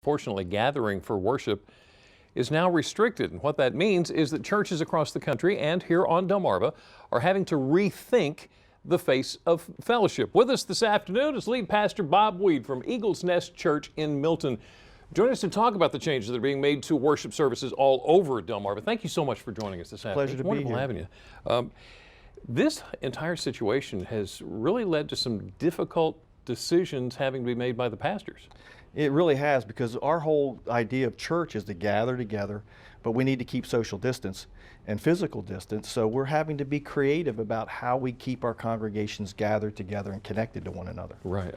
Fortunately, gathering for worship is now restricted. And what that means is that churches across the country and here on Delmarva are having to rethink the face of fellowship. With us this afternoon is lead pastor Bob Weed from Eagles Nest Church in Milton. Join us to talk about the changes that are being made to worship services all over Delmarva. Thank you so much for joining us this afternoon. Pleasure to be here. Wonderful having you. This entire situation has really led to some difficult decisions having to be made by the pastors. It really has, because our whole idea of church is to gather together, but we need to keep social distance and physical distance. So we're having to be creative about how we keep our congregations gathered together and connected to one another. Right.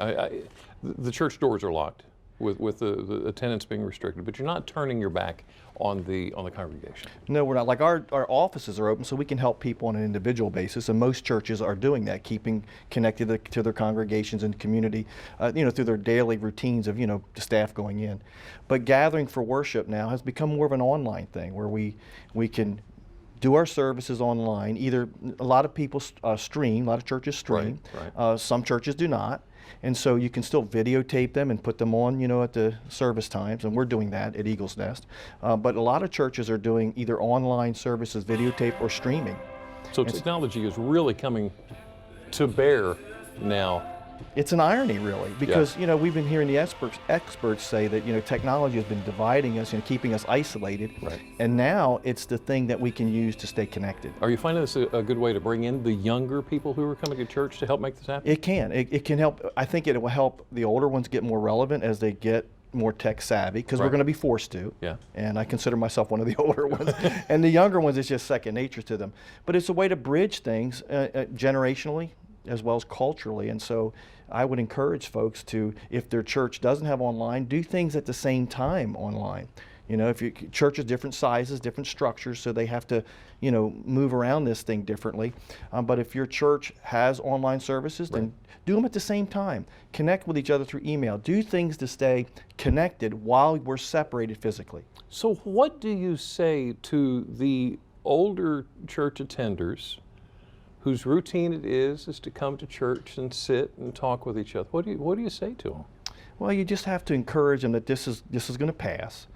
The church doors are locked with the attendance being restricted, but you're not turning your back on the congregation. No, we're not. Like our offices are open so we can help people on an individual basis, and most churches are doing that, keeping connected to their congregations and community, through their daily routines of, the staff going in. But gathering for worship now has become more of an online thing where we can do our services online. Either a lot of people stream, a lot of churches stream, right. Some churches do not. And so you can still videotape them and put them on, at the service times, and we're doing that at Eagles Nest. But a lot of churches are doing either online services, videotape, or streaming. So technology is really coming to bear now. It's an irony, really, because we've been hearing the experts say that technology has been dividing us and keeping us isolated, right. And now it's the thing that we can use to stay connected. Are you finding this a good way to bring in the younger people who are coming to church to help make this happen? It can. It can help. I think it will help the older ones get more relevant as they get more tech savvy, because right. we're going to be forced to. Yeah. And I consider myself one of the older ones. And the younger ones, it's just second nature to them. But it's a way to bridge things generationally as well as culturally. And so I would encourage folks to, if their church doesn't have online, do things at the same time online. If your church is different sizes, different structures, so they have to, move around this thing differently. But if your church has online services, right. then do them at the same time. Connect with each other through email. Do things to stay connected while we're separated physically. So what do you say to the older church attenders whose routine it is to come to church and sit and talk with each other? What do you say to them? Well, you just have to encourage them that this is going to pass.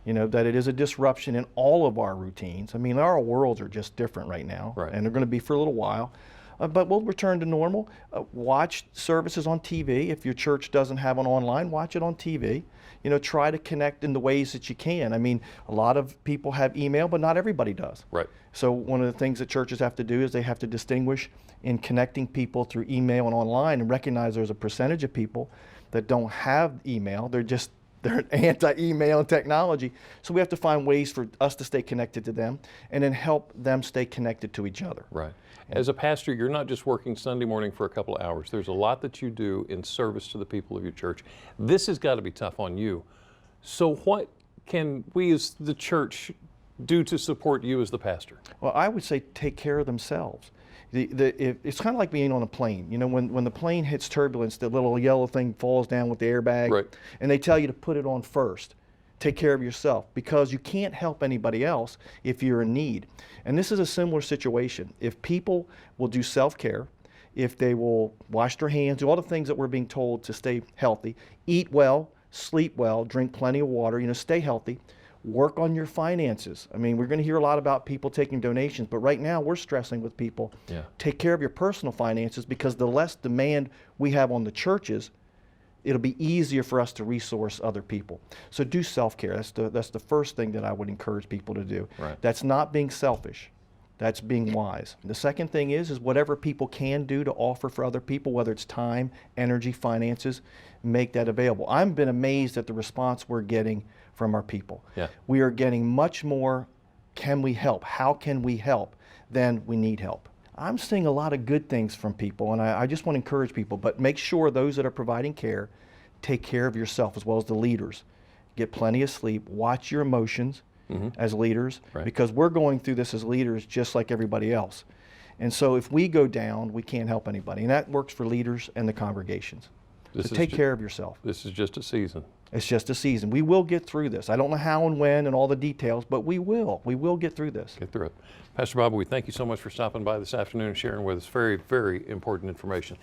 That it is a disruption in all of our routines. I mean, our worlds are just different right now, right. And they're going to be for a little while. But we'll return to normal. Watch services on TV. If your church doesn't have an online, watch it on TV. Try to connect in the ways that you can. I mean, a lot of people have email, but not everybody does. Right. So one of the things that churches have to do is they have to distinguish in connecting people through email and online, and recognize there's a percentage of people that don't have email. They're anti-email and technology. So we have to find ways for us to stay connected to them and then help them stay connected to each other. Right. As a pastor, you're not just working Sunday morning for a couple of hours. There's a lot that you do in service to the people of your church. This has got to be tough on you. So what can we as the church do to support you as the pastor? Well, I would say take care of themselves. It's kind of like being on a plane. When the plane hits turbulence, the little yellow thing falls down with the airbag, right. And they tell you to put it on first. Take care of yourself, because you can't help anybody else if you're in need. And this is a similar situation. If people will do self-care, if they will wash their hands, do all the things that we're being told to stay healthy, eat well, sleep well, drink plenty of water, stay healthy, work on your finances. I mean, we're going to hear a lot about people taking donations, but right now we're stressing with people, take care of your personal finances, because the less demand we have on the churches, it'll be easier for us to resource other people. So do self-care. That's the first thing that I would encourage people to do. Right. That's not being selfish. That's being wise. The second thing is whatever people can do to offer for other people, whether it's time, energy, finances, make that available. I've been amazed at the response we're getting from our people. Yeah. We are getting much more, can we help? How can we help? Than we need help. I'm seeing a lot of good things from people, and I just want to encourage people, but make sure those that are providing care take care of yourself as well as the leaders. Get plenty of sleep, watch your emotions as leaders, right. Because we're going through this as leaders just like everybody else. And so if we go down, we can't help anybody, and that works for leaders and the congregations. So take care of yourself. This is just a season. It's just a season. We will get through this. I don't know how and when and all the details, but we will. We will get through this. Get through it. Pastor Bob, we thank you so much for stopping by this afternoon and sharing with us very, very important information.